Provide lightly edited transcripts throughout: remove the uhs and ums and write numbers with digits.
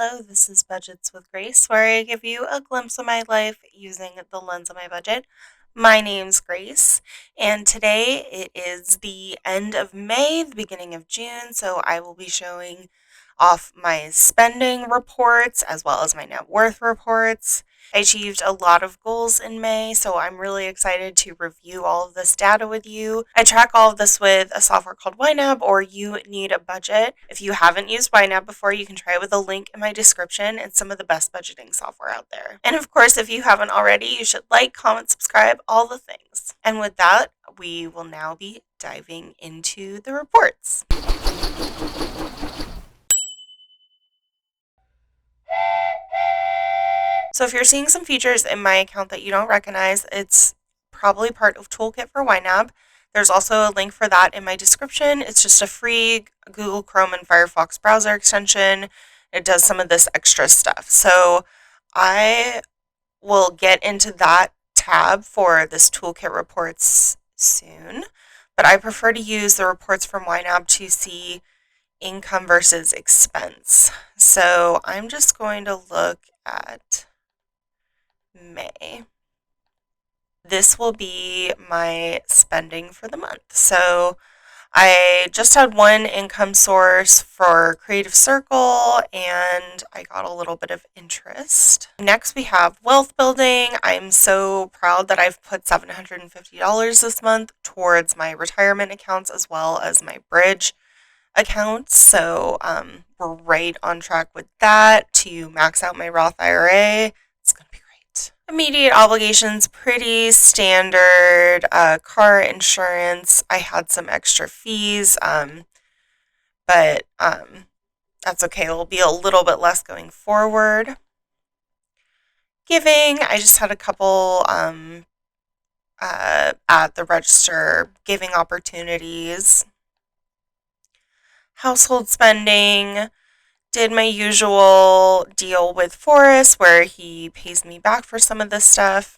Hello, this is Budgets with Grace, where I give you a glimpse of my life using the lens of my budget. My name's Grace, and today it is the end of May, the beginning of June, so I will be showing off my spending reports as well as my net worth reports. I achieved a lot of goals in May, so I'm really excited to review all of this data with you. I track all of this with a software called YNAB, or You Need a Budget. If you haven't used YNAB before, you can try it with a link in my description. It's some of the best budgeting software out there. And of course, if you haven't already, you should like, comment, subscribe, all the things. And with that, we will now be diving into the reports. So if you're seeing some features in my account that you don't recognize, it's probably part of Toolkit for YNAB. There's also a link for that in my description. It's just a free Google Chrome and Firefox browser extension. It does some of this extra stuff. So I will get into that tab for this Toolkit reports soon, but I prefer to use the reports from YNAB to see income versus expense. So I'm just going to look at May. This will be my spending for the month. So I just had one income source for Creative Circle and I got a little bit of interest. Next, we have wealth building. I'm so proud that I've put $750 this month towards my retirement accounts as well as my bridge accounts. So we're right on track with that to max out my Roth IRA. It's going to be great. Immediate obligations, pretty standard. Car insurance, I had some extra fees, but that's okay. It'll be a little bit less going forward. Giving, I just had a couple at the register giving opportunities. Household spending, did my usual deal with Forrest where he pays me back for some of this stuff.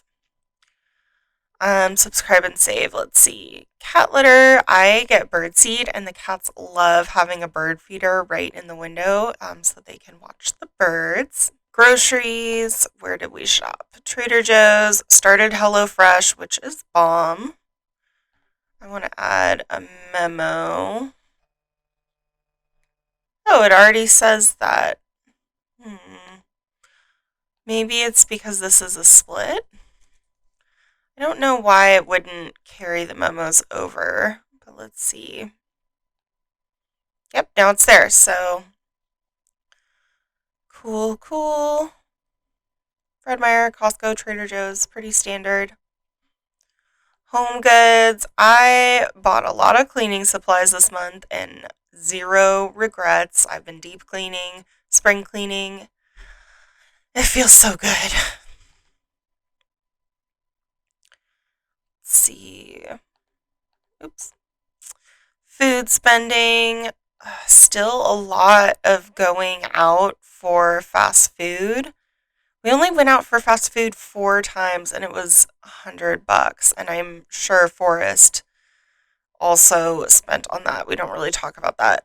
Subscribe and save. Let's see. Cat litter. I get bird seed, and the cats love having a bird feeder right in the window so they can watch the birds. Groceries. Where did we shop? Trader Joe's. Started HelloFresh, which is bomb. I want to add a memo. Oh, it already says that. Maybe it's because this is a split. I don't know why it wouldn't carry the memos over, but let's see. Yep, now it's there, so cool. Fred Meyer, Costco, Trader Joe's, pretty standard. Home goods. I bought a lot of cleaning supplies this month and zero regrets. I've been deep cleaning, spring cleaning. It feels so good. Let's see. Oops. Food spending. Still a lot of going out for fast food. We only went out for fast food 4 times and it was $100. And I'm sure Forrest also spent on that. We don't really talk about that.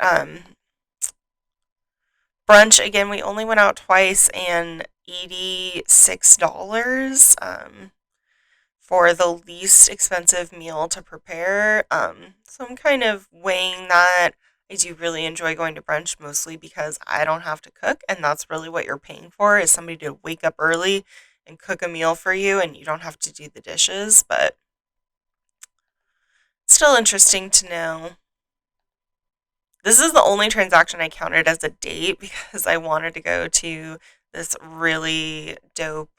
Brunch, again, we only went out twice and $86 for the least expensive meal to prepare. So I'm kind of weighing that. I do really enjoy going to brunch mostly because I don't have to cook, and that's really what you're paying for is somebody to wake up early and cook a meal for you, and you don't have to do the dishes, but it's still interesting to know. This is the only transaction I counted as a date because I wanted to go to this really dope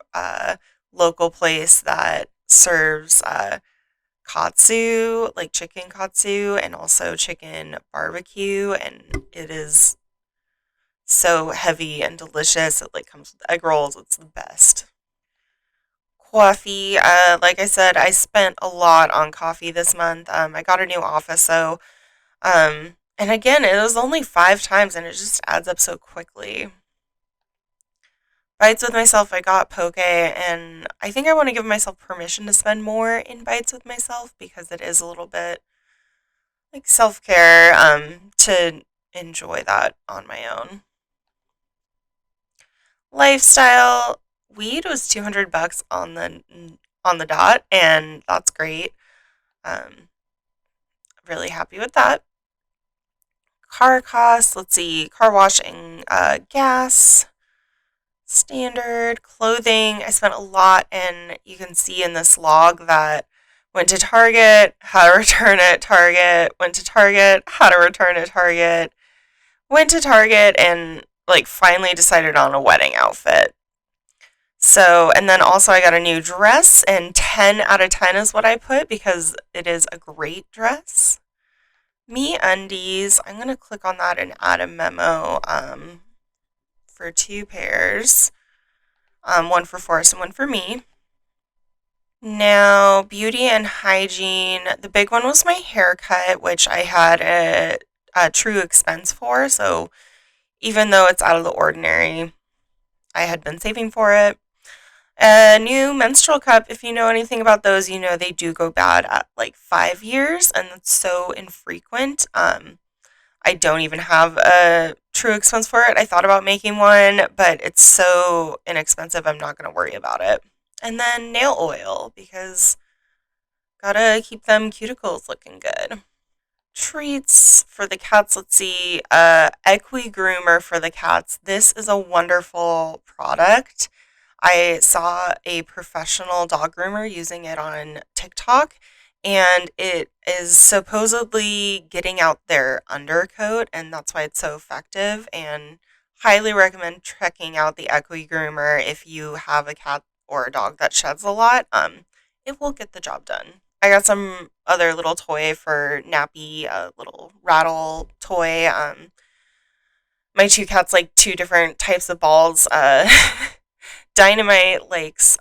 local place that serves katsu, like chicken katsu, and also chicken barbecue, and it is so heavy and delicious. It like comes with egg rolls. It's the best. Coffee. Like I said, I spent a lot on coffee this month. I got a new office, so and again, it was only 5 times, and it just adds up so quickly. Bites with myself, I got poke, and I think I want to give myself permission to spend more in bites with myself because it is a little bit like self care to enjoy that on my own. Lifestyle, weed was 200 bucks on the dot, and that's great. Um, really happy with that. Car costs, let's see, car wash and gas, standard. Clothing, I spent a lot, and you can see in this log that went to Target, had to return at Target, went to Target, had to return at Target, went to Target, and like finally decided on a wedding outfit. So, and then also I got a new dress, and 10 out of 10 is what I put because it is a great dress. Me undies, I'm going to click on that and add a memo for two pairs, one for Forrest and one for me. Now, beauty and hygiene, the big one was my haircut, which I had a true expense for. So, even though it's out of the ordinary, I had been saving for it. A new menstrual cup, if you know anything about those, you know they do go bad at like 5 years, and it's so infrequent. I don't even have a true expense for it. I thought about making one, but it's so inexpensive, I'm not going to worry about it. And then nail oil, because gotta keep them cuticles looking good. Treats for the cats, let's see, Equi Groomer for the cats. This is a wonderful product. I saw a professional dog groomer using it on TikTok, and it is supposedly getting out their undercoat, and that's why it's so effective. And highly recommend checking out the Equi Groomer if you have a cat or a dog that sheds a lot. It will get the job done. I got some other little toy for Nappy, a little rattle toy. My two cats like two different types of balls. Dynamite likes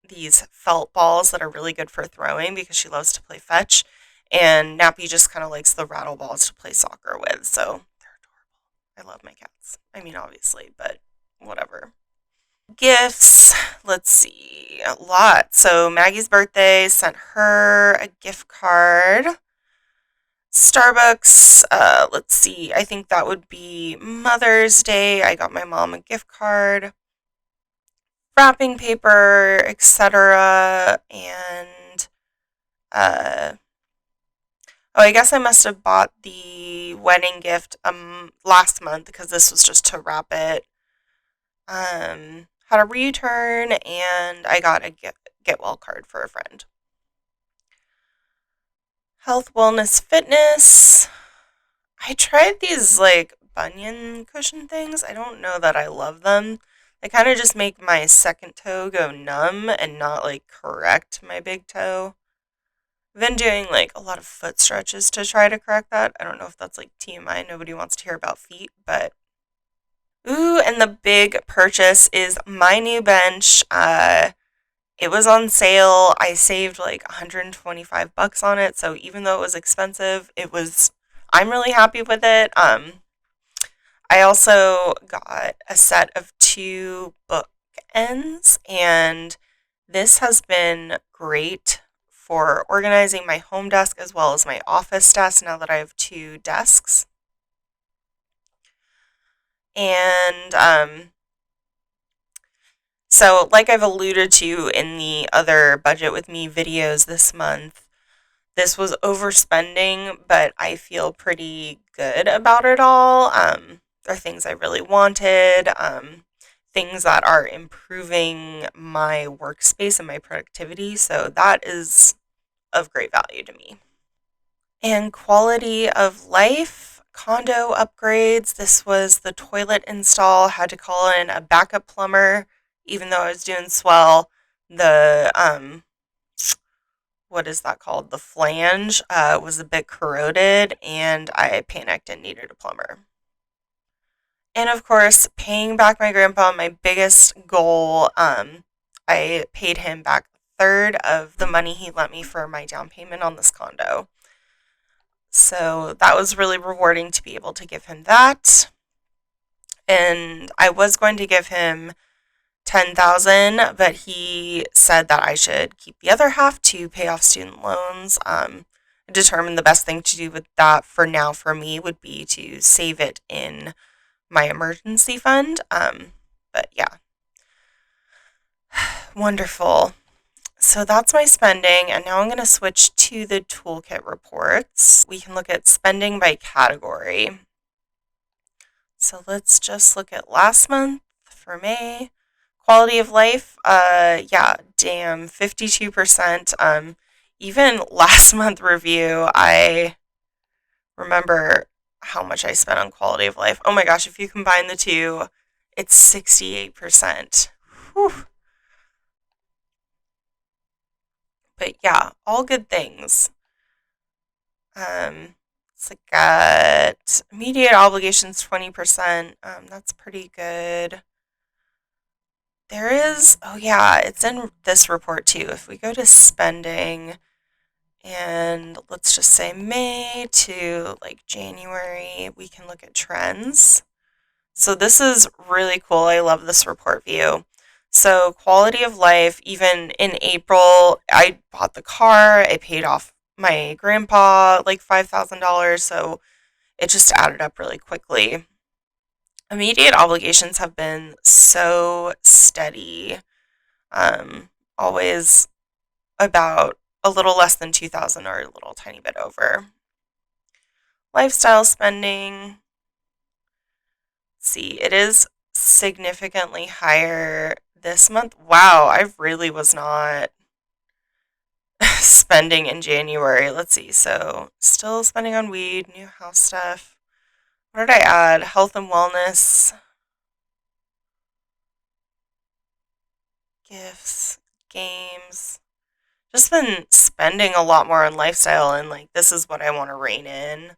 these felt balls that are really good for throwing because she loves to play fetch, and Nappy just kind of likes the rattle balls to play soccer with. So they're adorable. I love my cats. I mean, obviously, but whatever. Gifts. Let's see, a lot. So Maggie's birthday, sent her a gift card. Starbucks. Let's see. I think that would be Mother's Day. I got my mom a gift card, wrapping paper, etc. And uh, oh, I guess I must have bought the wedding gift last month because this was just to wrap it. Had a return, and I got a get well card for a friend. Health, wellness, fitness. I tried these like bunion cushion things. I don't know that I love them. They kind of just make my second toe go numb and not like correct my big toe. I've been doing like a lot of foot stretches to try to correct that. I don't know if that's like TMI. Nobody wants to hear about feet, but ooh, and the big purchase is my new bench. It was on sale. I saved like 125 bucks on it, so even though it was expensive, I'm really happy with it. I also got a set of two bookends, and this has been great for organizing my home desk as well as my office desk now that I have two desks. And so, like I've alluded to in the other Budget with Me videos this month, this was overspending, but I feel pretty good about it all. There are things I really wanted, things that are improving my workspace and my productivity, so that is of great value to me. And quality of life, condo upgrades. This was the toilet install, had to call in a backup plumber, even though I was doing swell. The what is that called? The flange was a bit corroded, and I panicked and needed a plumber. And of course, paying back my grandpa, my biggest goal. I paid him back a third of the money he lent me for my down payment on this condo. So that was really rewarding to be able to give him that. And I was going to give him 10,000, but he said that I should keep the other half to pay off student loans. I determined the best thing to do with that for now for me would be to save it in my emergency fund. But yeah, wonderful. So that's my spending, and now I'm going to switch to the toolkit reports. We can look at spending by category. So let's just look at last month for May. Quality of life, yeah, damn, 52%. Even last month review, I remember how much I spent on quality of life. Oh my gosh, if you combine the two, it's 68%. Whew. But yeah, all good things. It's like got immediate obligations 20%. That's pretty good. There is, oh yeah, it's in this report too. If we go to spending and let's just say May to like January, we can look at trends. So this is really cool. I love this report view. So quality of life, even in April, I bought the car, I paid off my grandpa like $5,000, so it just added up really quickly. Immediate obligations have been so steady, um, always about a little less than 2,000 or a little tiny bit over. Lifestyle spending, see, it is significantly higher this month. Wow, I really was not spending in January. Let's see. So, still spending on weed, new house stuff. What did I add? Health and wellness, gifts, games. Just been spending a lot more on lifestyle, and like, this is what I want to rein in.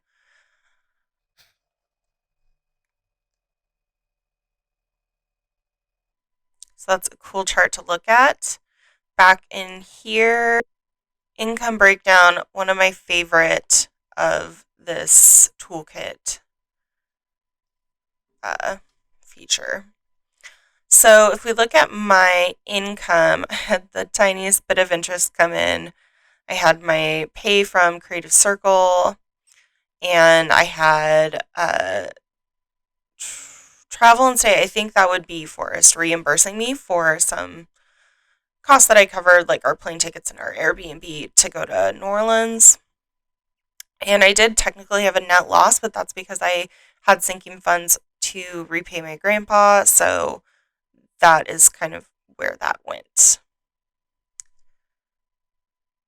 So, that's a cool chart to look at. Back in here, income breakdown, one of my favorite of this toolkit uh, feature. So if we look at my income, I had the tiniest bit of interest come in. I had my pay from Creative Circle, and I had travel and stay. I think that would be Forrest reimbursing me for some costs that I covered, like our plane tickets and our Airbnb to go to New Orleans. And I did technically have a net loss, but that's because I had sinking funds to repay my grandpa. So that is kind of where that went.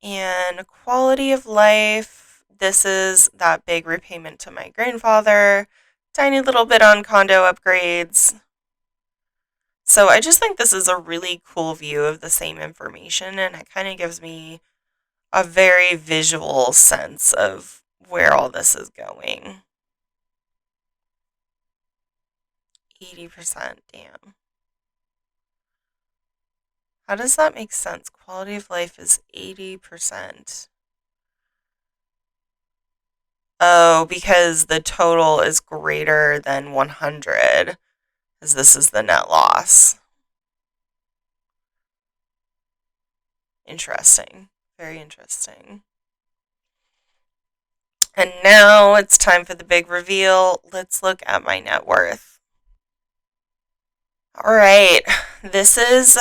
And quality of life, this is that big repayment to my grandfather, tiny little bit on condo upgrades. So I just think this is a really cool view of the same information, and it kind of gives me a very visual sense of where all this is going. 80%, damn. How does that make sense? Quality of life is 80%. Oh, because the total is greater than 100, because this is the net loss. Interesting. Very interesting. And now it's time for the big reveal. Let's look at my net worth. All right, this is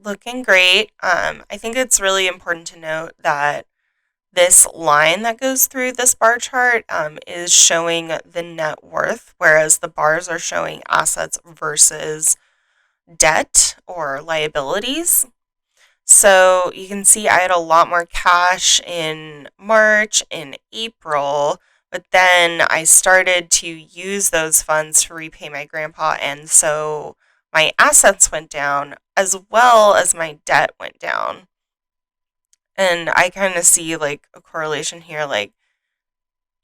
looking great. I think it's really important to note that this line that goes through this bar chart is showing the net worth, whereas the bars are showing assets versus debt or liabilities. So you can see I had a lot more cash in March, in April, but then I started to use those funds to repay my grandpa, and so my assets went down as well as my debt went down. And I kind of see like a correlation here. Like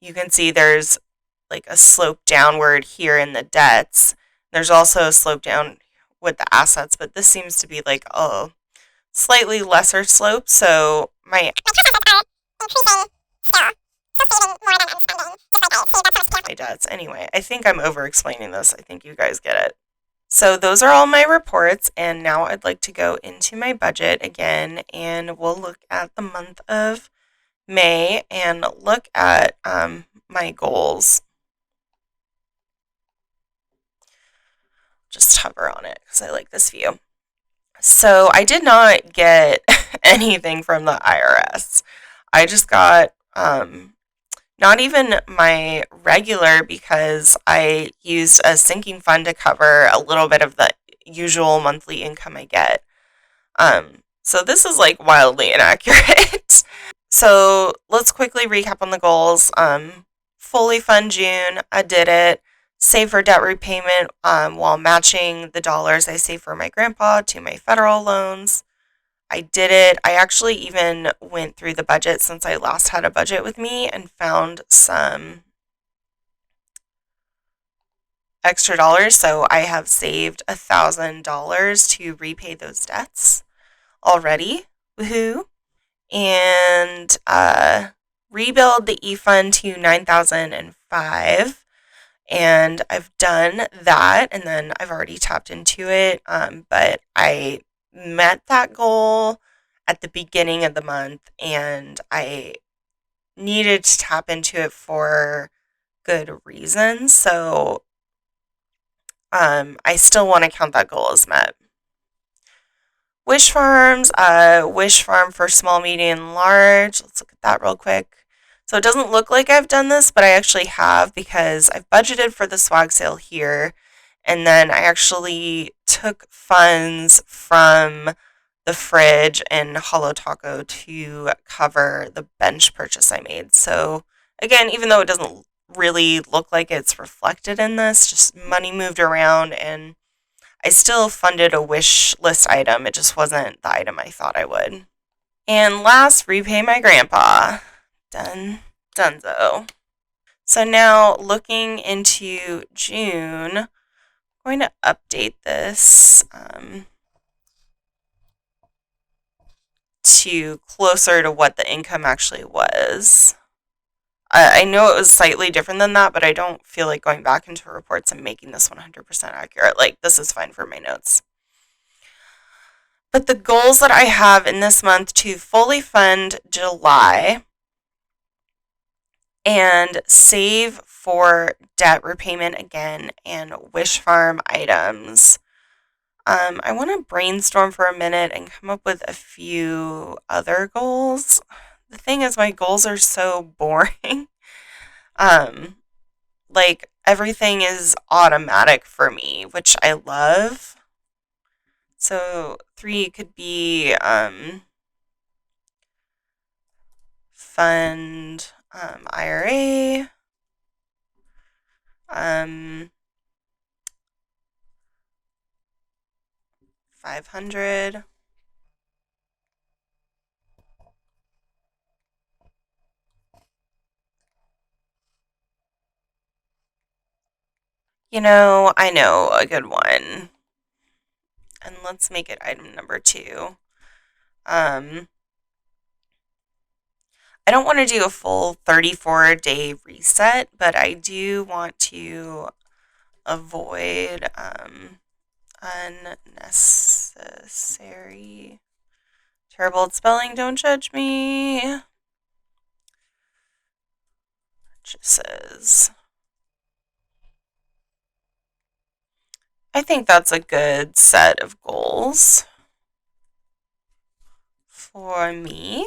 you can see there's like a slope downward here in the debts. There's also a slope down with the assets, but this seems to be like a slightly lesser slope. So my debts. Anyway, I think I'm over explaining this. I think you guys get it. So those are all my reports, and now I'd like to go into my budget again, and we'll look at the month of May and look at my goals. just hover on it because I like this view. So I did not get anything from the IRS. I just got not even my regular because I used a sinking fund to cover a little bit of the usual monthly income I get. So this is like wildly inaccurate. So let's quickly recap on the goals. Fully fund June, I did it. Save for debt repayment while matching the dollars I saved for my grandpa to my federal loans. I did it. I actually even went through the budget since I last had a budget with me and found some extra dollars. So I have saved $1,000 to repay those debts already. Woohoo! And rebuild the e-fund to 9,005, and I've done that, and then I've already tapped into it, but I met that goal at the beginning of the month, and I needed to tap into it for good reasons, so I still want to count that goal as met. Wish Farms, Wish Farm for small, medium, and large. Let's look at that real quick. So it doesn't look like I've done this, but I actually have because I've budgeted for the swag sale here. And then I actually took funds from the fridge and Holo Taco to cover the bench purchase I made. So again, even though it doesn't really look like it's reflected in this, just money moved around and I still funded a wish list item. It just wasn't the item I thought I would. And last, repay my grandpa. Done. Donezo. So now looking into June, I'm going to update this to closer to what the income actually was. I know it was slightly different than that, but I don't feel like going back into reports and making this 100% accurate. Like, this is fine for my notes. But the goals that I have in this month to fully fund July and save for debt repayment again and Wish Farm items. I want to brainstorm for a minute and come up with a few other goals. The thing is, my goals are so boring. Like, everything is automatic for me, which I love. So 3 could be fund IRA, 500. I know a good one. And let's make it item number 2. I don't want to do a full 34-day reset, but I do want to avoid unnecessary. Terrible at spelling, don't judge me. Purchases. I think that's a good set of goals for me.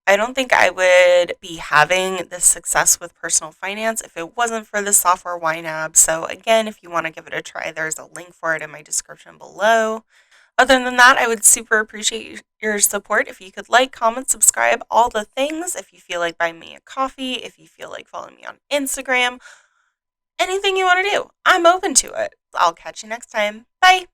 I don't think I would be having this success with personal finance if it wasn't for the software YNAB. So again, if you want to give it a try, there's a link for it in my description below. Other than that, I would super appreciate your support. If you could like, comment, subscribe, all the things. If you feel like buying me a coffee, if you feel like following me on Instagram, anything you want to do, I'm open to it. I'll catch you next time. Bye.